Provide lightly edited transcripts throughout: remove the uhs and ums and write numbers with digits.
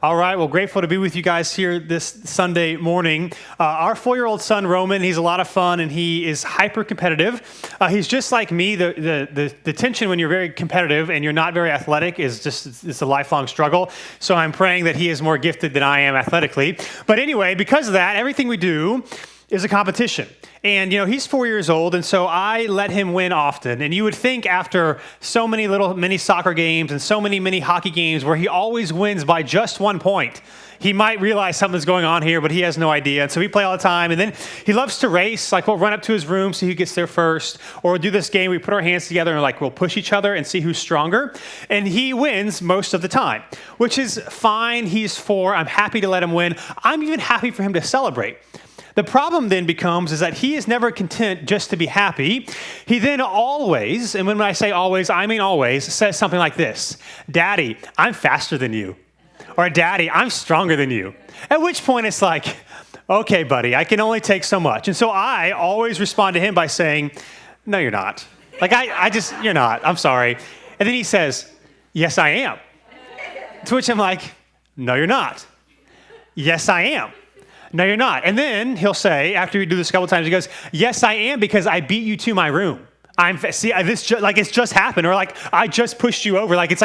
All right, well, grateful to be with you guys here this Sunday morning. Our 4-year-old son, Roman, he's a lot of fun, and he is hyper-competitive. He's just like me. The tension when you're very competitive and you're not very athletic it's a lifelong struggle. So I'm praying that he is more gifted than I am athletically. But anyway, because of that, everything we do is a competition. And, he's 4 years old, and so I let him win often. And you would think after so many little mini soccer games and so many mini hockey games where he always wins by just 1 point, he might realize something's going on here, but he has no idea. And so we play all the time. And then he loves to race. Like, we'll run up to his room, see who gets there first. Or we'll do this game. We put our hands together and we'll push each other and see who's stronger. And he wins most of the time, which is fine. He's 4. I'm happy to let him win. I'm even happy for him to celebrate. The problem then becomes is that he is never content just to be happy. He then always, and when I say always, I mean always, says something like this: "Daddy, I'm faster than you." Or, "Daddy, I'm stronger than you." At which point it's like, "Okay, buddy, I can only take so much." And so I always respond to him by saying, "No, you're not." You're not. I'm sorry. And then he says, "Yes, I am." To which I'm like, "No, you're not." "Yes, I am." "No, you're not." And then he'll say, after we do this a couple times, he goes, "Yes, I am, because I beat you to my room. It's just happened," or "I just pushed you over." And it's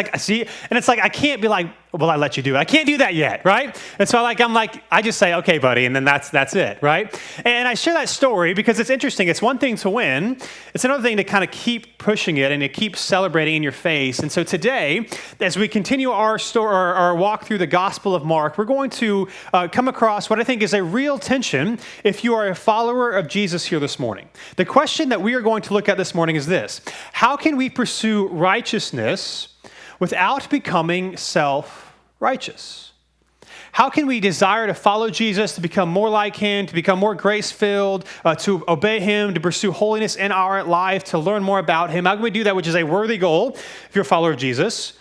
like, I can't be like, "Well, I let you do it." I can't do that yet, right? And so I just say, "Okay, buddy," and then that's it, right? And I share that story because it's interesting. It's one thing to win. It's another thing to kind of keep pushing it and to keep celebrating in your face. And so today, as we continue our walk through the Gospel of Mark, we're going to come across what I think is a real tension if you are a follower of Jesus here this morning. The question that we are going to look at this morning is this: how can we pursue righteousness without becoming self-righteous? How can we desire to follow Jesus, to become more like him, to become more grace-filled, to obey him, to pursue holiness in our life, to learn more about him? How can we do that, which is a worthy goal if you're a follower of Jesus?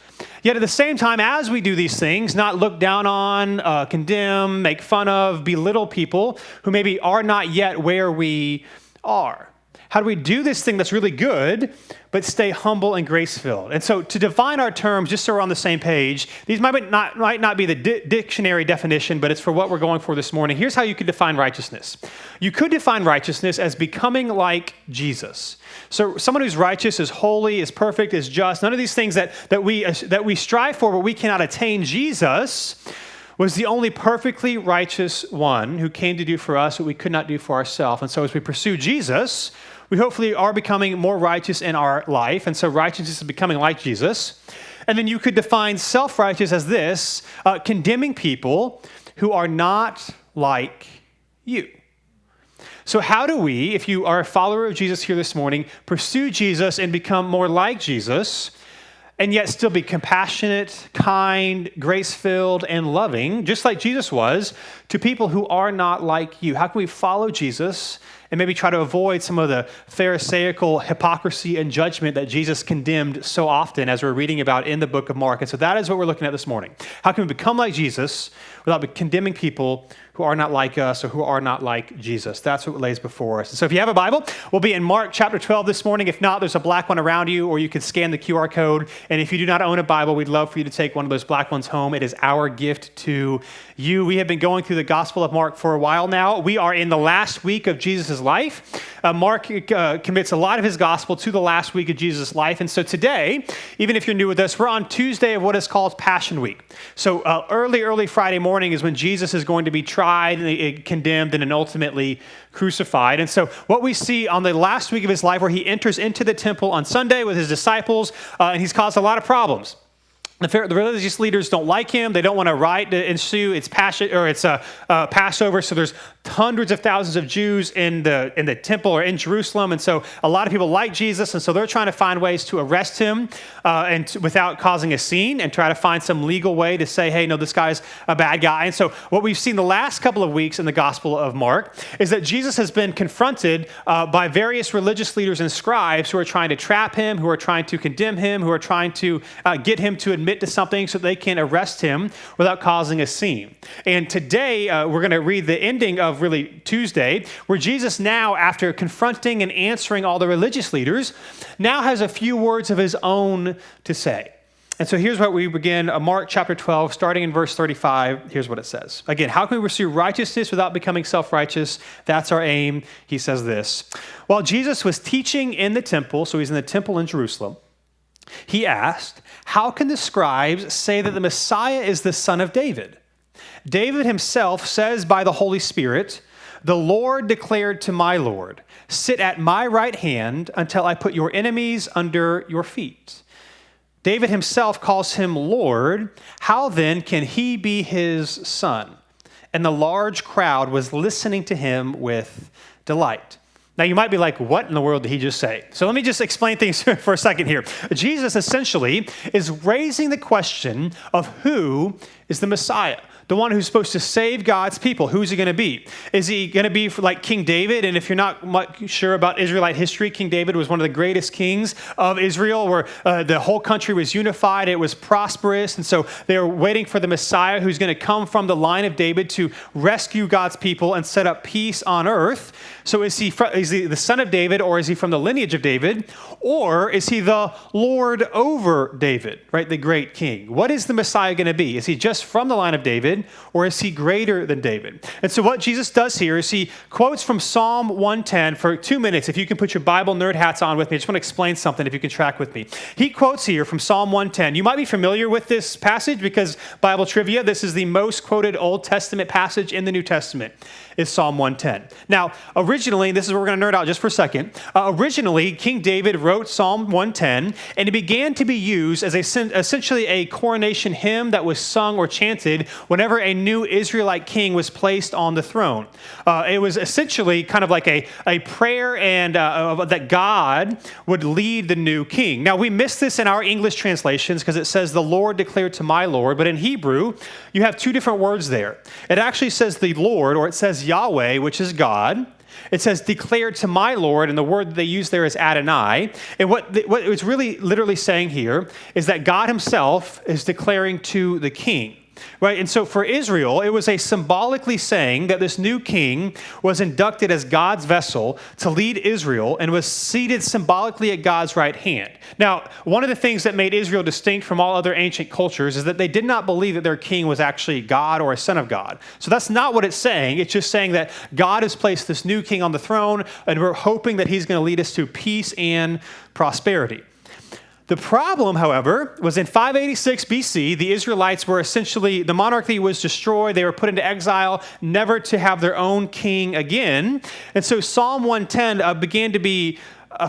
Yet at the same time, as we do these things, not look down on, condemn, make fun of, belittle people who maybe are not yet where we are. How do we do this thing that's really good, but stay humble and grace-filled? And so to define our terms, just so we're on the same page, these might not be the dictionary definition, but it's for what we're going for this morning. Here's how you could define righteousness. You could define righteousness as becoming like Jesus. So someone who's righteous is holy, is perfect, is just. None of these things that we strive for, but we cannot attain. Jesus was the only perfectly righteous one who came to do for us what we could not do for ourselves. And so as we pursue Jesus, we hopefully are becoming more righteous in our life. And so righteousness is becoming like Jesus. And then you could define self-righteous as this: condemning people who are not like you. So how do we, if you are a follower of Jesus here this morning, pursue Jesus and become more like Jesus, and yet still be compassionate, kind, grace-filled, and loving, just like Jesus was, to people who are not like you? How can we follow Jesus and maybe try to avoid some of the Pharisaical hypocrisy and judgment that Jesus condemned so often, as we're reading about in the book of Mark? And so that is what we're looking at this morning. How can we become like Jesus without condemning people who are not like us or who are not like Jesus? That's what lays before us. So if you have a Bible, we'll be in Mark chapter 12 this morning. If not, there's a black one around you, or you can scan the QR code. And if you do not own a Bible, we'd love for you to take one of those black ones home. It is our gift to you. We have been going through the Gospel of Mark for a while now. We are in the last week of Jesus' life. Mark commits a lot of his gospel to the last week of Jesus' life. And so today, even if you're new with us, we're on Tuesday of what is called Passion Week. So early Friday morning is when Jesus is going to be tried, condemned, and then ultimately crucified. And so what we see on the last week of his life, where he enters into the temple on Sunday with his disciples, and he's caused a lot of problems. The religious leaders don't like him. They don't want a riot to ensue. It's Passover, so there's hundreds of thousands of Jews in the temple or in Jerusalem, and so a lot of people like Jesus, and so they're trying to find ways to arrest him without causing a scene, and try to find some legal way to say, "Hey, no, this guy's a bad guy." And so what we've seen the last couple of weeks in the Gospel of Mark is that Jesus has been confronted by various religious leaders and scribes who are trying to trap him, who are trying to condemn him, who are trying to get him to admit to something so they can arrest him without causing a scene. And today, we're going to read the ending of really Tuesday, where Jesus now, after confronting and answering all the religious leaders, now has a few words of his own to say. And so here's what we begin, Mark chapter 12, starting in verse 35. Here's what it says. Again, how can we pursue righteousness without becoming self-righteous? That's our aim. He says this. While Jesus was teaching in the temple, so he's in the temple in Jerusalem, he asked, how can the scribes say that the Messiah is the son of David? David himself says by the Holy Spirit, the Lord declared to my Lord, sit at my right hand until I put your enemies under your feet. David himself calls him Lord. How then can he be his son? And the large crowd was listening to him with delight. Now, you might be like, what in the world did he just say? So let me just explain things for a second here. Jesus essentially is raising the question of who is the Messiah, the one who's supposed to save God's people. Who's he going to be? Is he going to be like King David? And if you're not much sure about Israelite history, King David was one of the greatest kings of Israel, where the whole country was unified. It was prosperous. And so they were waiting for the Messiah who's going to come from the line of David to rescue God's people and set up peace on earth. So is he the son of David, or is he from the lineage of David? Or is he the Lord over David, right? The great king. What is the Messiah going to be? Is he just from the line of David, or is he greater than David? And so what Jesus does here is he quotes from Psalm 110 for 2 minutes. If you can put your Bible nerd hats on with me, I just want to explain something if you can track with me. He quotes here from Psalm 110. You might be familiar with this passage because Bible trivia, this is the most quoted Old Testament passage in the New Testament, is Psalm 110. Now, originally, this is where we're going to nerd out just for a second. Originally, King David wrote Psalm 110, and it began to be used as essentially a coronation hymn that was sung or chanted whenever a new Israelite king was placed on the throne. It was essentially kind of like a prayer and that God would lead the new king. Now, we miss this in our English translations because it says, the Lord declared to my Lord, but in Hebrew, you have two different words there. It actually says the Lord, or it says Yahweh, which is God. It says declared to my Lord, and the word that they use there is Adonai. And what it's really literally saying here is that God himself is declaring to the king. Right? And so for Israel, it was a symbolically saying that this new king was inducted as God's vessel to lead Israel and was seated symbolically at God's right hand. Now, one of the things that made Israel distinct from all other ancient cultures is that they did not believe that their king was actually God or a son of God. So that's not what it's saying. It's just saying that God has placed this new king on the throne, and we're hoping that he's going to lead us to peace and prosperity. The problem, however, was in 586 BC, the Israelites were essentially, the monarchy was destroyed. They were put into exile, never to have their own king again. And so Psalm 110 began to be,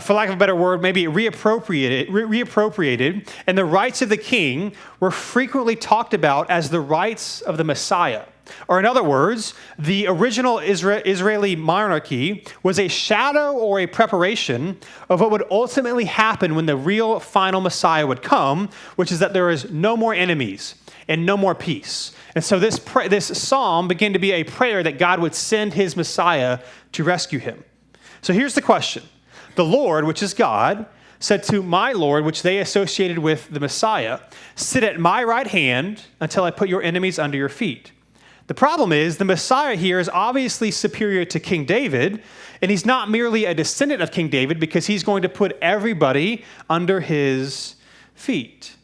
for lack of a better word, maybe reappropriated, and the rights of the king were frequently talked about as the rights of the Messiah. Or in other words, the original Israeli monarchy was a shadow or a preparation of what would ultimately happen when the real final Messiah would come, which is that there is no more enemies and no more peace. And so this psalm began to be a prayer that God would send his Messiah to rescue him. So here's the question. The Lord, which is God, said to my Lord, which they associated with the Messiah, sit at my right hand until I put your enemies under your feet. The problem is the Messiah here is obviously superior to King David, and he's not merely a descendant of King David because he's going to put everybody under his feet.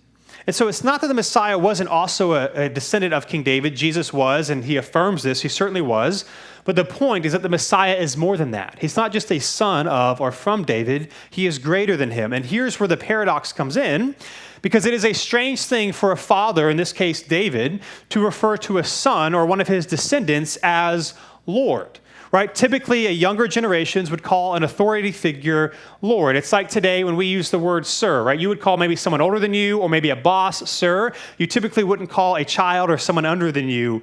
And so it's not that the Messiah wasn't also a descendant of King David. Jesus was, and he affirms this. He certainly was. But the point is that the Messiah is more than that. He's not just a son of or from David. He is greater than him. And here's where the paradox comes in, because it is a strange thing for a father, in this case David, to refer to a son or one of his descendants as Lord. Right? Typically, younger generations would call an authority figure Lord. It's like today when we use the word sir, right? You would call maybe someone older than you or maybe a boss sir. You typically wouldn't call a child or someone under than you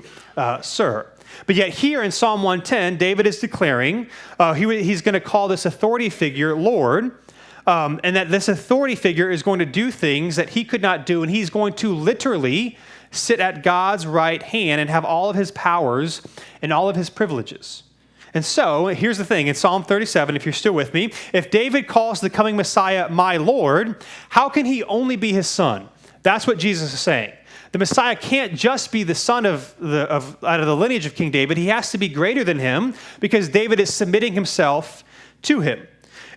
sir. But yet here in Psalm 110, David is declaring he's going to call this authority figure Lord, and that this authority figure is going to do things that he could not do, and he's going to literally sit at God's right hand and have all of his powers and all of his privileges. And so, here's the thing, in Psalm 37, if you're still with me, if David calls the coming Messiah my Lord, how can he only be his son? That's what Jesus is saying. The Messiah can't just be the son out of the lineage of King David. He has to be greater than him because David is submitting himself to him.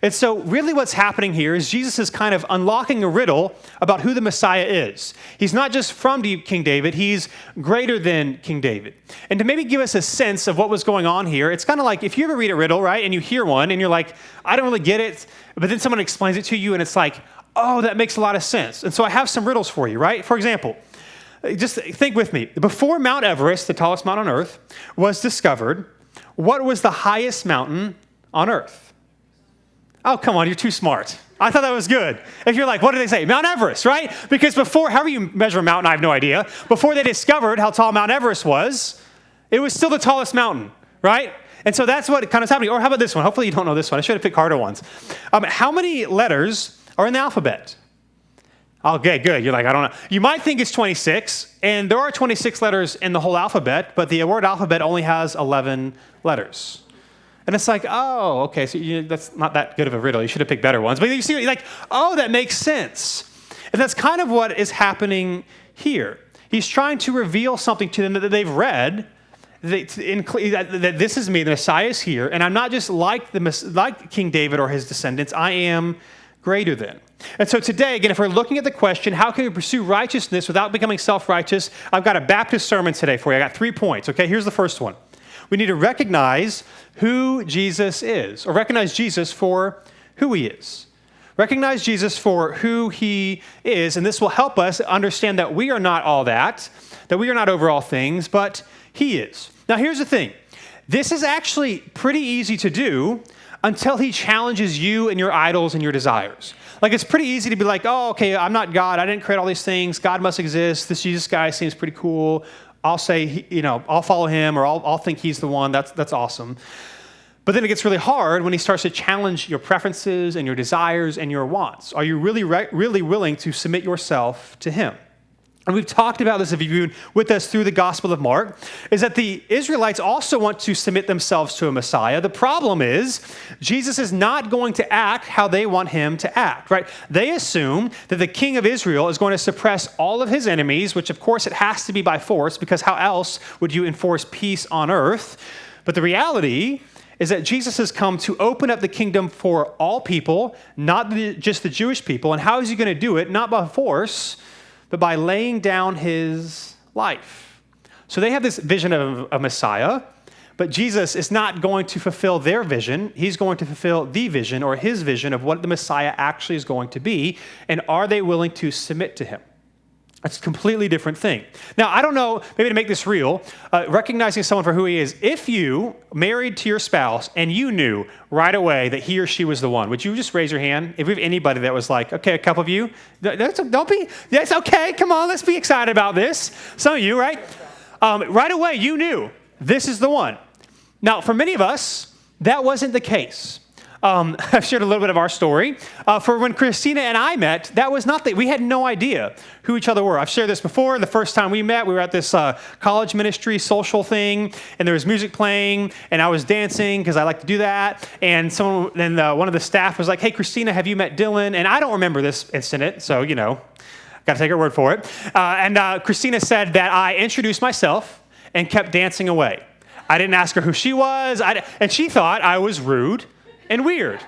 And so really what's happening here is Jesus is kind of unlocking a riddle about who the Messiah is. He's not just from King David, he's greater than King David. And to maybe give us a sense of what was going on here, it's kind of like if you ever read a riddle, right, and you hear one and you're like, I don't really get it, but then someone explains it to you and it's like, oh, that makes a lot of sense. And so I have some riddles for you, right? For example, just think with me. Before Mount Everest, the tallest mountain on earth, was discovered, what was the highest mountain on earth? Oh, come on, you're too smart. I thought that was good. If you're like, what did they say? Mount Everest, right? Because before, however you measure a mountain, I have no idea. Before they discovered how tall Mount Everest was, it was still the tallest mountain, right? And so that's what kind of is happening. Or how about this one? Hopefully you don't know this one. I should have picked harder ones. How many letters are in the alphabet? Okay, good. You're like, I don't know. You might think it's 26, and there are 26 letters in the whole alphabet, but the word alphabet only has 11 letters. And it's like, oh, okay, so that's not that good of a riddle. You should have picked better ones. But you see, like, oh, that makes sense. And that's kind of what is happening here. He's trying to reveal something to them that they've read, that this is me, the Messiah is here, and I'm not just like King David or his descendants, I am greater than. And so today, again, if we're looking at the question, how can we pursue righteousness without becoming self-righteous, I've got a Baptist sermon today for you. I got 3 points, okay? Here's the first one. We need to recognize who Jesus is, or recognize Jesus for who he is. Recognize Jesus for who he is, and this will help us understand that we are not all that we are not over all things, but he is. Now, here's the thing. This is actually pretty easy to do until he challenges you and your idols and your desires. Like, it's pretty easy to be like, oh, okay, I'm not God. I didn't create all these things. God must exist. This Jesus guy seems pretty cool. I'll say, I'll follow him, or I'll think he's the one. That's awesome. But then it gets really hard when he starts to challenge your preferences and your desires and your wants. Are you really willing to submit yourself to him? And we've talked about this, if you've been with us through the Gospel of Mark, is that the Israelites also want to submit themselves to a Messiah. The problem is, Jesus is not going to act how they want him to act, right? They assume that the king of Israel is going to suppress all of his enemies, which of course it has to be by force, because how else would you enforce peace on earth? But the reality is that Jesus has come to open up the kingdom for all people, not just the Jewish people. And how is he going to do it? Not by force, but by laying down his life. So they have this vision of a Messiah, but Jesus is not going to fulfill their vision. He's going to fulfill the vision, or his vision, of what the Messiah actually is going to be. And are they willing to submit to him? It's a completely different thing. Now, I don't know, maybe to make this real, recognizing someone for who he is, if you married to your spouse and you knew right away that he or she was the one, would you just raise your hand? If we have anybody that was like, okay, a couple of you, that's okay, come on, let's be excited about this. Some of you, right? Right away, you knew this is the one. Now, for many of us, that wasn't the case. I've shared a little bit of our story. For when Christina and I met, that was not we had no idea who each other were. I've shared this before. The first time we met, we were at this college ministry social thing, and there was music playing, and I was dancing because I like to do that. And one of the staff was like, "Hey, Christina, have you met Dylan?" And I don't remember this incident, so got to take her word for it. And Christina said that I introduced myself and kept dancing away. I didn't ask her who she was, and she thought I was rude and weird.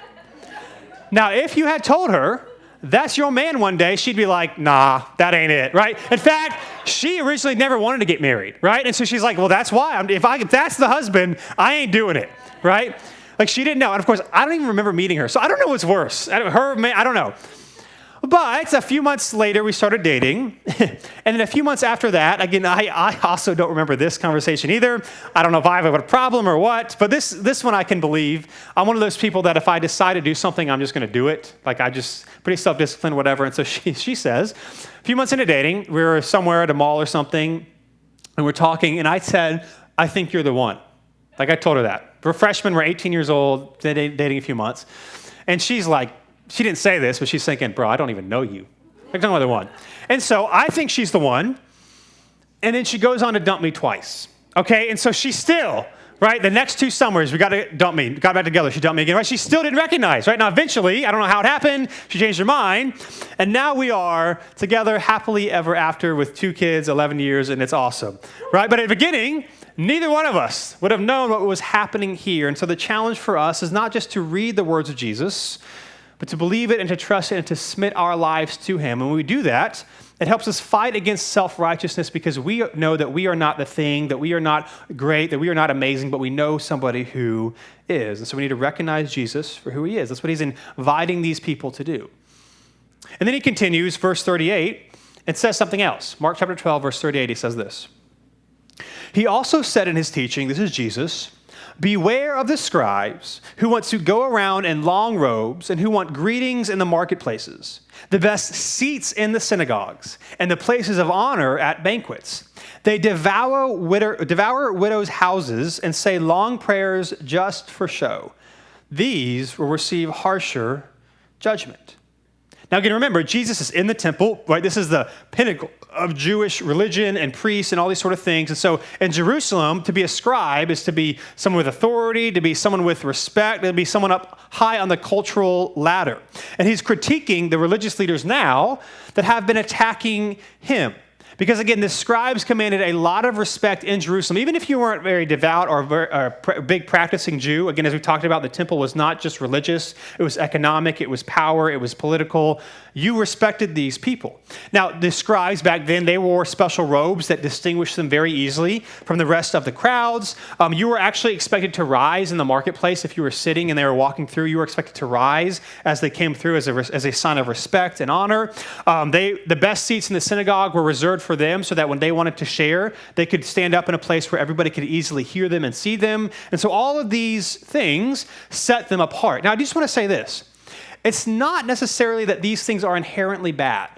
Now, if you had told her that's your man one day, she'd be like, nah, that ain't it, right? In fact, she originally never wanted to get married, right? And so she's like, well, that's why. If that's the husband, I ain't doing it, right? Like, she didn't know. And of course, I don't even remember meeting her, so I don't know what's worse. I don't know. But a few months later, we started dating. And then a few months after that, again, I also don't remember this conversation either. I don't know if I have a problem or what, but this one I can believe. I'm one of those people that if I decide to do something, I'm just going to do it. Like, I just pretty self-disciplined, whatever. And so she says, a few months into dating, we were somewhere at a mall or something, and we're talking, and I said, I think you're the one. Like, I told her that. We're freshmen, we're 18 years old, dating a few months. And she's like, she didn't say this, but she's thinking, bro, I don't even know you. I'm talking about the one. And so I think she's the one. And then she goes on to dump me twice. Okay? And so she still right? The next 2 summers, we got back together. She dumped me again, right? She still didn't recognize, right? Now, eventually, I don't know how it happened. She changed her mind. And now we are together happily ever after with 2 kids, 11 years, and it's awesome, right? But at the beginning, neither one of us would have known what was happening here. And so the challenge for us is not just to read the words of Jesus, but to believe it and to trust it and to submit our lives to him. And when we do that, it helps us fight against self-righteousness because we know that we are not the thing, that we are not great, that we are not amazing, but we know somebody who is. And so we need to recognize Jesus for who he is. That's what he's inviting these people to do. And then he continues, verse 38, and says something else. Mark chapter 12, verse 38, he says this. He also said in his teaching, this is Jesus, beware of the scribes who want to go around in long robes and who want greetings in the marketplaces, the best seats in the synagogues, and the places of honor at banquets. They devour widows' houses and say long prayers just for show. These will receive harsher judgment. Now, again, remember, Jesus is in the temple, right? This is the pinnacle of Jewish religion and priests and all these sort of things. And so in Jerusalem, to be a scribe is to be someone with authority, to be someone with respect, to be someone up high on the cultural ladder. And he's critiquing the religious leaders now that have been attacking him. Because again, the scribes commanded a lot of respect in Jerusalem. Even if you weren't very devout or a big practicing Jew, again, as we talked about, the temple was not just religious, it was economic, it was power, it was political. You respected these people. Now, the scribes back then, they wore special robes that distinguished them very easily from the rest of the crowds. You were actually expected to rise in the marketplace. If you were sitting and they were walking through, you were expected to rise as they came through as a sign of respect and honor. The best seats in the synagogue were reserved for them so that when they wanted to share, they could stand up in a place where everybody could easily hear them and see them. And so all of these things set them apart. Now, I just want to say this. It's not necessarily that these things are inherently bad.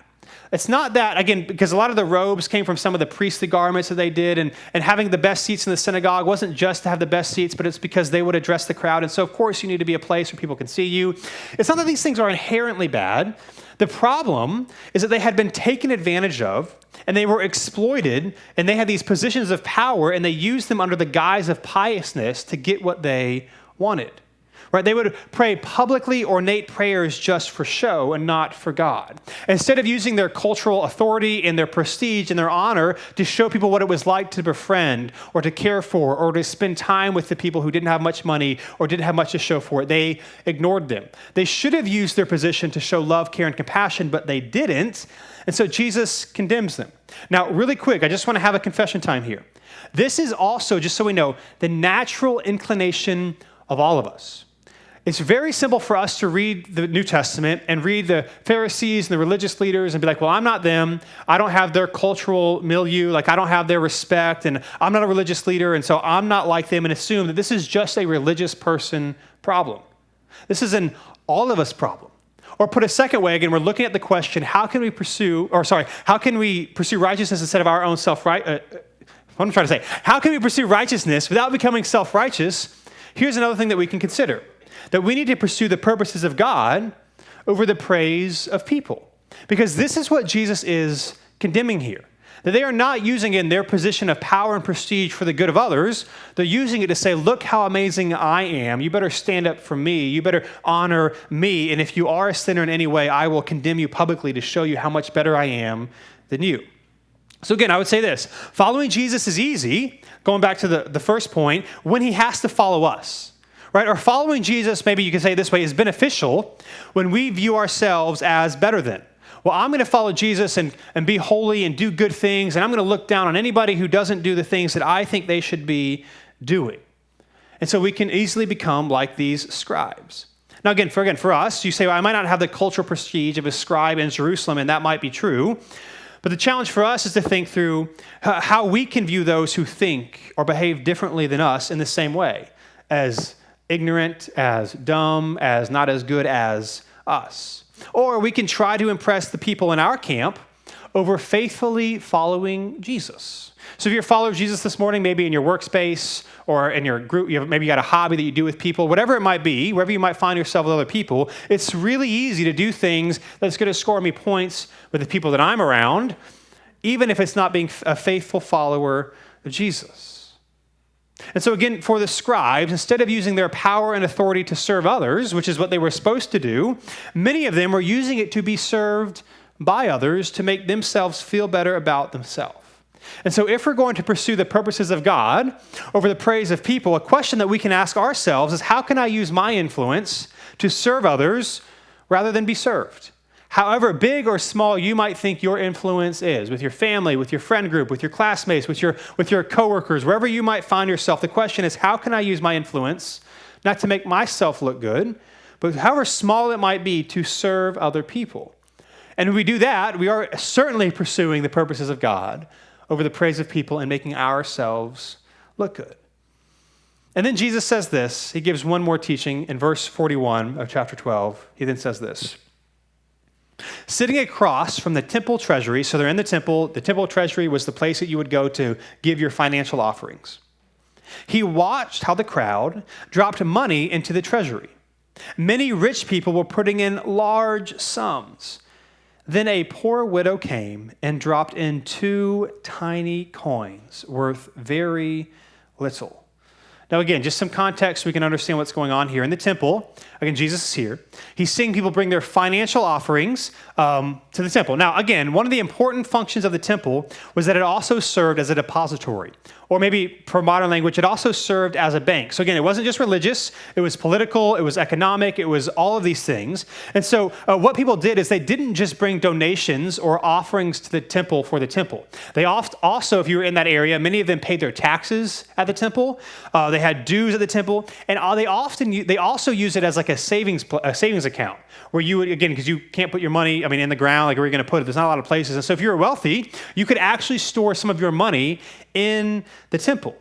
It's not that, again, because a lot of the robes came from some of the priestly garments that they did, and having the best seats in the synagogue wasn't just to have the best seats, but it's because they would address the crowd. And so, of course, you need to be a place where people can see you. It's not that these things are inherently bad. The problem is that they had been taken advantage of, and they were exploited, and they had these positions of power, and they used them under the guise of piousness to get what they wanted. Right? They would pray publicly ornate prayers just for show and not for God. Instead of using their cultural authority and their prestige and their honor to show people what it was like to befriend or to care for or to spend time with the people who didn't have much money or didn't have much to show for it, they ignored them. They should have used their position to show love, care, and compassion, but they didn't. And so Jesus condemns them. Now, really quick, I just want to have a confession time here. This is also, just so we know, the natural inclination of all of us. It's very simple for us to read the New Testament and read the Pharisees and the religious leaders and be like, well, I'm not them. I don't have their cultural milieu. Like, I don't have their respect, and I'm not a religious leader, and so I'm not like them, and assume that this is just a religious person problem. This is an all of us problem. Or put a second way, again, we're looking at the question, how can we pursue righteousness instead of our own what I'm trying to say, how can we pursue righteousness without becoming self-righteous? Here's another thing that we can consider. That we need to pursue the purposes of God over the praise of people. Because this is what Jesus is condemning here. That they are not using it in their position of power and prestige for the good of others. They're using it to say, look how amazing I am. You better stand up for me. You better honor me. And if you are a sinner in any way, I will condemn you publicly to show you how much better I am than you. So again, I would say this. Following Jesus is easy, going back to the first point, when he has to follow us. Right? Or following Jesus, maybe you can say it this way, is beneficial when we view ourselves as better than. Well, I'm going to follow Jesus and be holy and do good things, and I'm going to look down on anybody who doesn't do the things that I think they should be doing. And so we can easily become like these scribes. Now, again, for us, you say, well, I might not have the cultural prestige of a scribe in Jerusalem, and that might be true. But the challenge for us is to think through how we can view those who think or behave differently than us in the same way, as ignorant, as dumb, as not as good as us. Or we can try to impress the people in our camp over faithfully following Jesus. So if you're a follower of Jesus this morning, maybe in your workspace or in your group, maybe you got a hobby that you do with people, whatever it might be, wherever you might find yourself with other people, it's really easy to do things that's going to score me points with the people that I'm around, even if it's not being a faithful follower of Jesus. And so again, for the scribes, instead of using their power and authority to serve others, which is what they were supposed to do, many of them were using it to be served by others to make themselves feel better about themselves. And so if we're going to pursue the purposes of God over the praise of people, a question that we can ask ourselves is, how can I use my influence to serve others rather than be served? However big or small you might think your influence is, with your family, with your friend group, with your classmates, with your coworkers, wherever you might find yourself, the question is, how can I use my influence, not to make myself look good, but however small it might be, to serve other people? And when we do that, we are certainly pursuing the purposes of God over the praise of people and making ourselves look good. And then Jesus says this. He gives one more teaching in verse 41 of chapter 12. He then says this. Sitting across from the Temple Treasury, so they're in the Temple Treasury was the place that you would go to give your financial offerings. He watched how the crowd dropped money into the treasury. Many rich people were putting in large sums. Then a poor widow came and dropped in 2 tiny coins worth very little. Now, again, just some context so we can understand what's going on here. In the temple, again, Jesus is here. He's seeing people bring their financial offerings to the temple. Now, again, one of the important functions of the temple was that it also served as a depository. Or maybe, for modern language, it also served as a bank. So again, it wasn't just religious. It was political. It was economic. It was all of these things. And so what people did is they didn't just bring donations or offerings to the temple for the temple. They also, if you were in that area, many of them paid their taxes at the temple. They had dues at the temple. And they also use it as like a savings account, where you would, again, because you can't put your money, in the ground, like where you're going to put it. There's not a lot of places. And so if you were wealthy, you could actually store some of your money in the temple.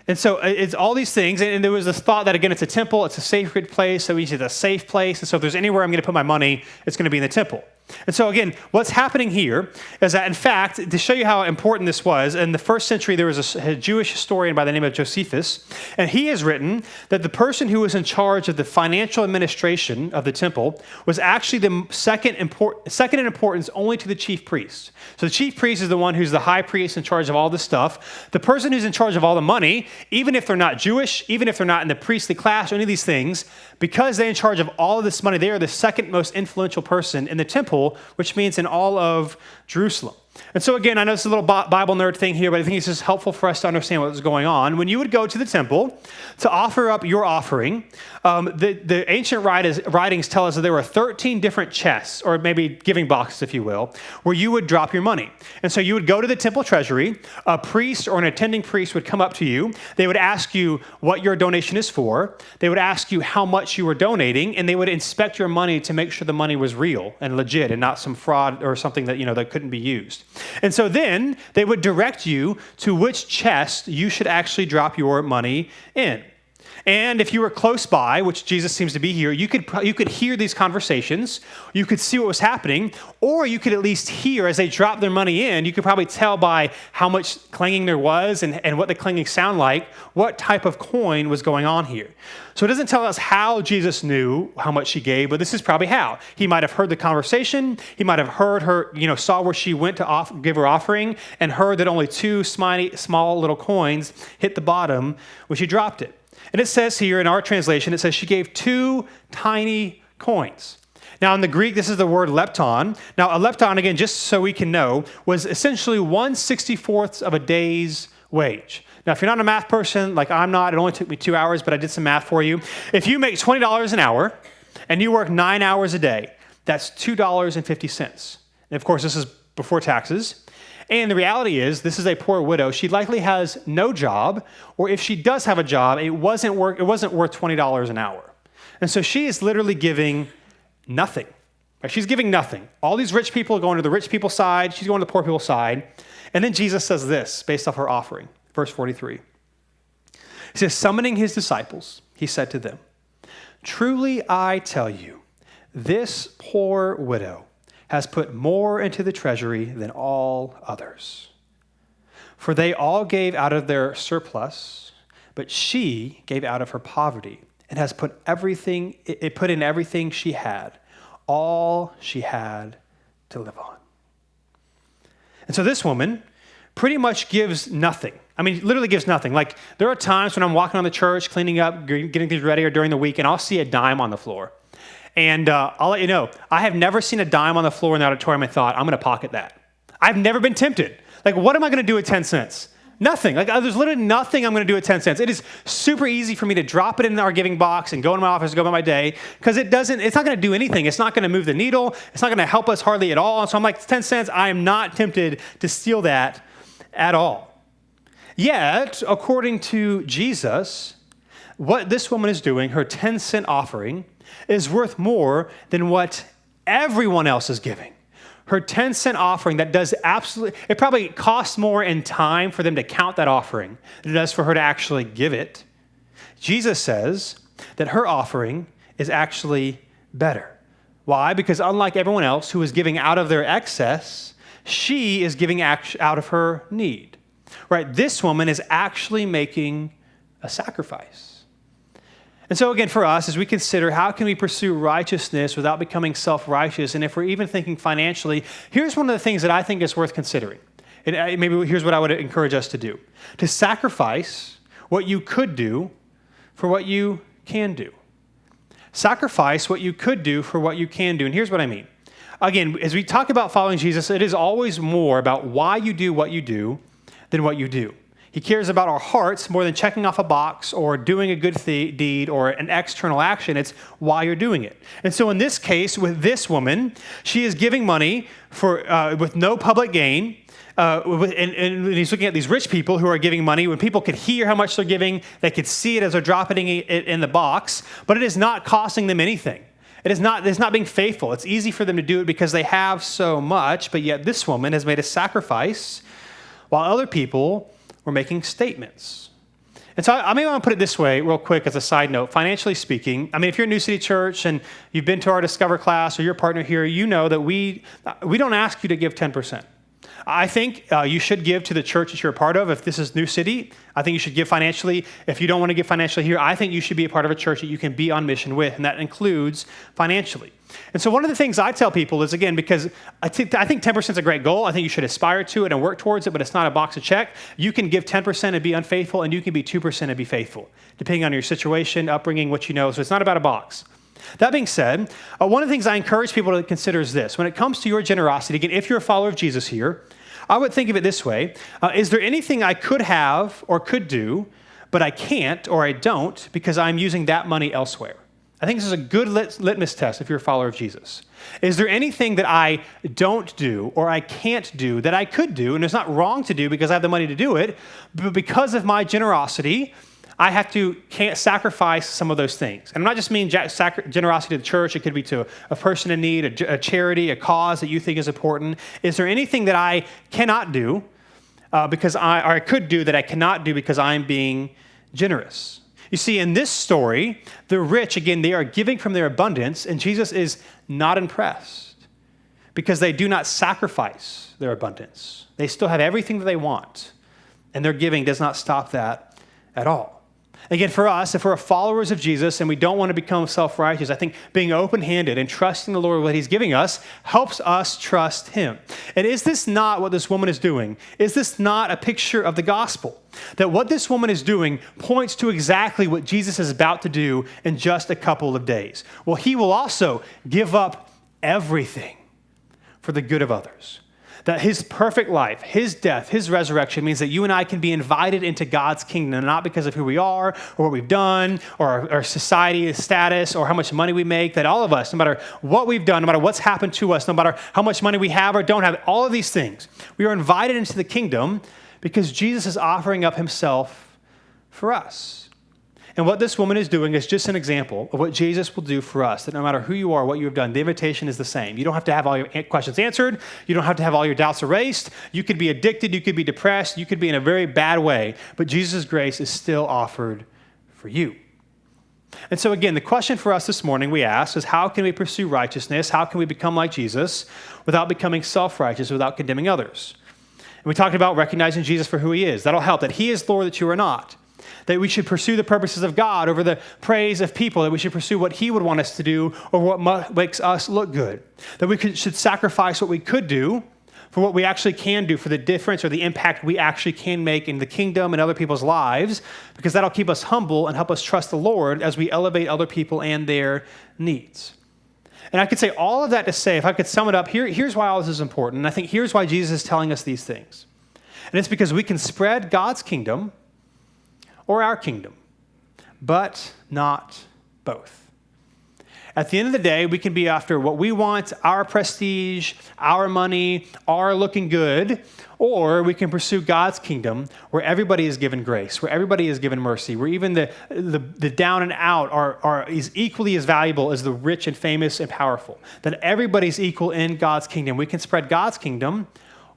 And so it's all these things. And there was this thought that, again, it's a temple, it's a sacred place, so it's a safe place. And so if there's anywhere I'm going to put my money, it's going to be in the temple. And so again, what's happening here is that, in fact, to show you how important this was, in the first century, there was a Jewish historian by the name of Josephus, and he has written that the person who was in charge of the financial administration of the temple was actually the second in importance only to the chief priest. So the chief priest is the one who's the high priest in charge of all this stuff. The person who's in charge of all the money, even if they're not Jewish, even if they're not in the priestly class or any of these things, because they're in charge of all of this money, they are the second most influential person in the temple, which means in all of Jerusalem. And so again, I know it's a little Bible nerd thing here, but I think it's just helpful for us to understand what was going on. When you would go to the temple to offer up your offering, the ancient writings tell us that there were 13 different chests, or maybe giving boxes, if you will, where you would drop your money. And so you would go to the temple treasury, a priest or an attending priest would come up to you. They would ask you what your donation is for. They would ask you how much you were donating, and they would inspect your money to make sure the money was real and legit and not some fraud or something that, that couldn't be used. And so then they would direct you to which chest you should actually drop your money in. And if you were close by, which Jesus seems to be here, you could hear these conversations, you could see what was happening, or you could at least hear as they dropped their money in, you could probably tell by how much clanging there was and what the clanging sound like, what type of coin was going on here. So it doesn't tell us how Jesus knew how much she gave, but this is probably how. He might have heard the conversation, he might have heard her, saw where she went to give her offering, and heard that only 2 small little coins hit the bottom when she dropped it. And it says here in our translation, it says she gave 2 tiny coins. Now in the Greek, this is the word lepton. Now a lepton, again, just so we can know, was essentially 1/64 of a day's wage. Now if you're not a math person, like I'm not, it only took me 2 hours, but I did some math for you. If you make $20 an hour and you work 9 hours a day, that's $2.50. And of course, this is before taxes. And the reality is, this is a poor widow. She likely has no job, or if she does have a job, it wasn't worth $20 an hour. And so she is literally giving nothing. Right? She's giving nothing. All these rich people are going to the rich people's side. She's going to the poor people's side. And then Jesus says this, based off her offering, verse 43. He says, summoning his disciples, he said to them, "Truly I tell you, this poor widow has put more into the treasury than all others. For they all gave out of their surplus, but she gave out of her poverty and has put in everything she had, all she had to live on." And so this woman pretty much gives nothing. I mean, literally gives nothing. Like, there are times when I'm walking on the church, cleaning up, getting things ready, or during the week, and I'll see a dime on the floor. And I'll let you know, I have never seen a dime on the floor in the auditorium and thought, I'm going to pocket that. I've never been tempted. Like, what am I going to do with 10 cents? Nothing. Like, there's literally nothing I'm going to do with 10 cents. It is super easy for me to drop it in our giving box and go in my office and go about my day, because it's not going to do anything. It's not going to move the needle. It's not going to help us hardly at all. So I'm like, 10 cents, I am not tempted to steal that at all. Yet, according to Jesus, what this woman is doing, her 10-cent offering, is worth more than what everyone else is giving. Her 10-cent offering that does absolutely, it probably costs more in time for them to count that offering than it does for her to actually give it. Jesus says that her offering is actually better. Why? Because unlike everyone else who is giving out of their excess, she is giving out of her need. Right? This woman is actually making a sacrifice. And so again, for us, as we consider how can we pursue righteousness without becoming self-righteous, and if we're even thinking financially, here's one of the things that I think is worth considering. And maybe here's what I would encourage us to do. To sacrifice what you could do for what you can do. Sacrifice what you could do for what you can do. And here's what I mean. Again, as we talk about following Jesus, it is always more about why you do what you do than what you do. He cares about our hearts more than checking off a box or doing a good deed or an external action. It's why you're doing it. And so in this case, with this woman, she is giving money for with no public gain. And he's looking at these rich people who are giving money. When people could hear how much they're giving, they could see it as they're dropping it in the box, but it is not costing them anything. It's not being faithful. It's easy for them to do it because they have so much, but yet this woman has made a sacrifice while other people were making statements. And so I may want to put it this way real quick as a side note. Financially speaking, I mean, if you're a New City Church and you've been to our Discover class or you're a partner here, you know that we don't ask you to give 10%. I think you should give to the church that you're a part of. If this is New City, I think you should give financially. If you don't want to give financially here, I think you should be a part of a church that you can be on mission with, and that includes financially. And so one of the things I tell people is, again, because I think 10% is a great goal. I think you should aspire to it and work towards it, but it's not a box to check. You can give 10% and be unfaithful, and you can be 2% and be faithful, depending on your situation, upbringing, what you know. So it's not about a box. That being said, one of the things I encourage people to consider is this. When it comes to your generosity, again, if you're a follower of Jesus here, I would think of it this way. Is there anything I could have or could do, but I can't or I don't because I'm using that money elsewhere? I think this is a good litmus test if you're a follower of Jesus. Is there anything that I don't do or I can't do that I could do, and it's not wrong to do because I have the money to do it, but because of my generosity, I can't sacrifice some of those things. And I'm not just meaning generosity to the church. It could be to a person in need, a charity, a cause that you think is important. Is there anything that I cannot do or I could do that I cannot do because I'm being generous? You see, in this story, the rich, again, they are giving from their abundance, and Jesus is not impressed because they do not sacrifice their abundance. They still have everything that they want, and their giving does not stop that at all. Again, for us, if we're followers of Jesus and we don't want to become self-righteous, I think being open-handed and trusting the Lord with what he's giving us helps us trust him. And is this not what this woman is doing? Is this not a picture of the gospel? That what this woman is doing points to exactly what Jesus is about to do in just a couple of days. Well, he will also give up everything for the good of others. That his perfect life, his death, his resurrection means that you and I can be invited into God's kingdom, not because of who we are or what we've done or our society status or how much money we make, that all of us, no matter what we've done, no matter what's happened to us, no matter how much money we have or don't have, all of these things, we are invited into the kingdom because Jesus is offering up himself for us. And what this woman is doing is just an example of what Jesus will do for us, that no matter who you are, what you have done, the invitation is the same. You don't have to have all your questions answered. You don't have to have all your doubts erased. You could be addicted. You could be depressed. You could be in a very bad way, but Jesus' grace is still offered for you. And so again, the question for us this morning we ask is, how can we pursue righteousness? How can we become like Jesus without becoming self-righteous, without condemning others? And we talked about recognizing Jesus for who he is. That'll help, that he is Lord, that you are not. That we should pursue the purposes of God over the praise of people, that we should pursue what he would want us to do or what makes us look good. That we should sacrifice what we could do for what we actually can do, for the difference or the impact we actually can make in the kingdom and other people's lives, because that'll keep us humble and help us trust the Lord as we elevate other people and their needs. And I could say all of that to say, if I could sum it up, here's why all this is important. And I think here's why Jesus is telling us these things. And it's because we can spread God's kingdom or our kingdom, but not both. At the end of the day, we can be after what we want, our prestige, our money, our looking good, or we can pursue God's kingdom where everybody is given grace, where everybody is given mercy, where even the down and out is equally as valuable as the rich and famous and powerful, that everybody's equal in God's kingdom. We can spread God's kingdom,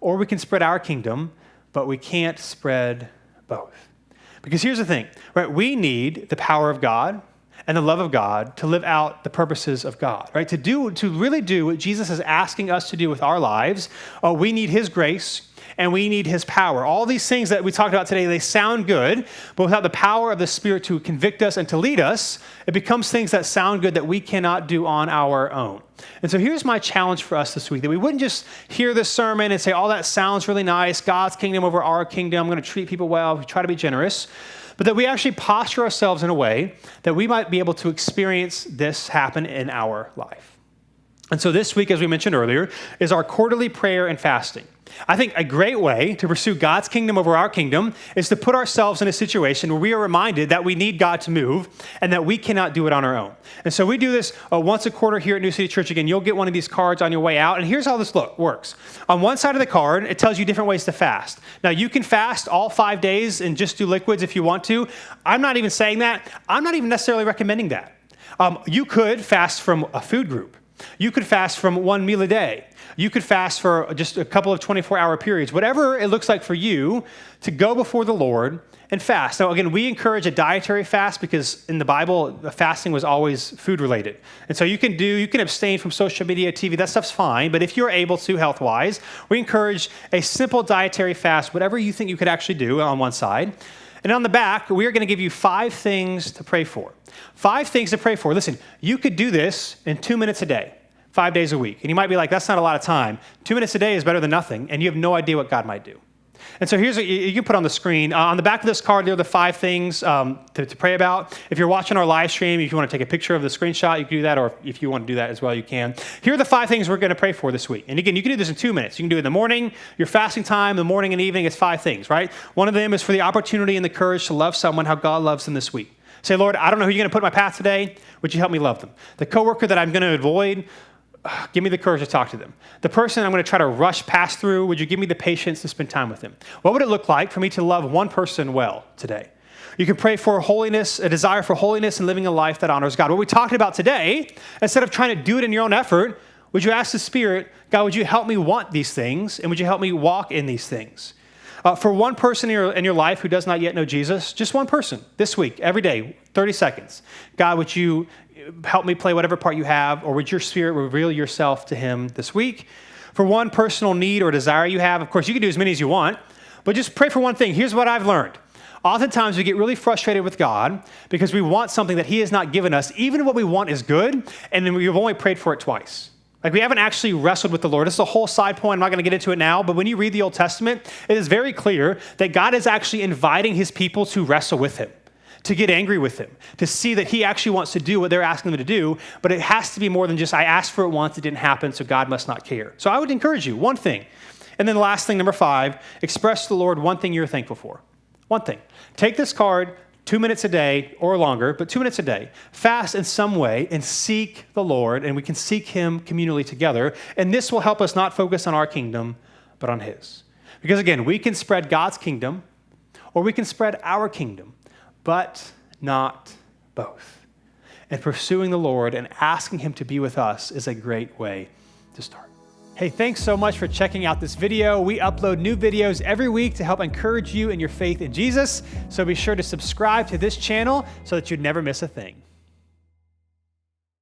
or we can spread our kingdom, but we can't spread both. Because here's the thing, right? We need the power of God and the love of God to live out the purposes of God, right? To really do what Jesus is asking us to do with our lives, we need his grace and we need his power. All these things that we talked about today, they sound good, but without the power of the Spirit to convict us and to lead us, it becomes things that sound good that we cannot do on our own. And so here's my challenge for us this week, that we wouldn't just hear this sermon and say, oh, that sounds really nice, God's kingdom over our kingdom, I'm going to treat people well, we try to be generous, but that we actually posture ourselves in a way that we might be able to experience this happen in our life. And so this week, as we mentioned earlier, is our quarterly prayer and fasting. I think a great way to pursue God's kingdom over our kingdom is to put ourselves in a situation where we are reminded that we need God to move and that we cannot do it on our own. And so we do this once a quarter here at New City Church. Again, you'll get one of these cards on your way out. And here's how this works. On one side of the card, it tells you different ways to fast. Now, you can fast all 5 days and just do liquids if you want to. I'm not even saying that. I'm not even necessarily recommending that. You could fast from a food group. You could fast from one meal a day. You could fast for just a couple of 24-hour periods, whatever it looks like for you to go before the Lord and fast. Now, again, we encourage a dietary fast because in the Bible, the fasting was always food related. And so you can abstain from social media, TV, that stuff's fine. But if you're able to health-wise, we encourage a simple dietary fast, whatever you think you could actually do on one side. And on the back, we are going to give you 5 things to pray for. 5 things to pray for. Listen, you could do this in 2 minutes a day, 5 days a week. And you might be like, that's not a lot of time. 2 minutes a day is better than nothing, and you have no idea what God might do. And so here's what you can put on the screen. On the back of this card, there are the 5 things to pray about. If you're watching our live stream, if you want to take a picture of the screenshot, you can do that, or if you want to do that as well, you can. Here are the 5 things we're going to pray for this week. And again, you can do this in 2 minutes. You can do it in the morning, your fasting time, the morning and evening. It's 5 things, right? One of them is for the opportunity and the courage to love someone how God loves them this week. Say, Lord, I don't know who you're going to put in my path today. Would you help me love them? The coworker that I'm going to avoid, give me the courage to talk to them. The person I'm going to try to rush past through, would you give me the patience to spend time with them? What would it look like for me to love one person well today? You can pray for holiness, a desire for holiness and living a life that honors God. What we talked about today, instead of trying to do it in your own effort, would you ask the Spirit, God, would you help me want these things, and would you help me walk in these things? For one person in your life who does not yet know Jesus, just one person this week, every day, 30 seconds. God, would you help me play whatever part you have, or would your Spirit reveal yourself to him this week? For one personal need or desire you have, of course, you can do as many as you want, but just pray for one thing. Here's what I've learned. Oftentimes we get really frustrated with God because we want something that he has not given us, even what we want is good, and then we've only prayed for it twice. Like we haven't actually wrestled with the Lord. This is a whole side point. I'm not going to get into it now, but when you read the Old Testament, it is very clear that God is actually inviting his people to wrestle with him, to get angry with him, to see that he actually wants to do what they're asking them to do, but it has to be more than just, I asked for it once, it didn't happen, so God must not care. So I would encourage you, one thing. And then the last thing, number 5, express to the Lord one thing you're thankful for. One thing. Take this card, 2 minutes a day or longer, but 2 minutes a day. Fast in some way and seek the Lord, and we can seek him communally together. And this will help us not focus on our kingdom, but on his. Because again, we can spread God's kingdom or we can spread our kingdom, but not both. And pursuing the Lord and asking him to be with us is a great way to start. Hey, thanks so much for checking out this video. We upload new videos every week to help encourage you in your faith in Jesus. So be sure to subscribe to this channel so that you'd never miss a thing.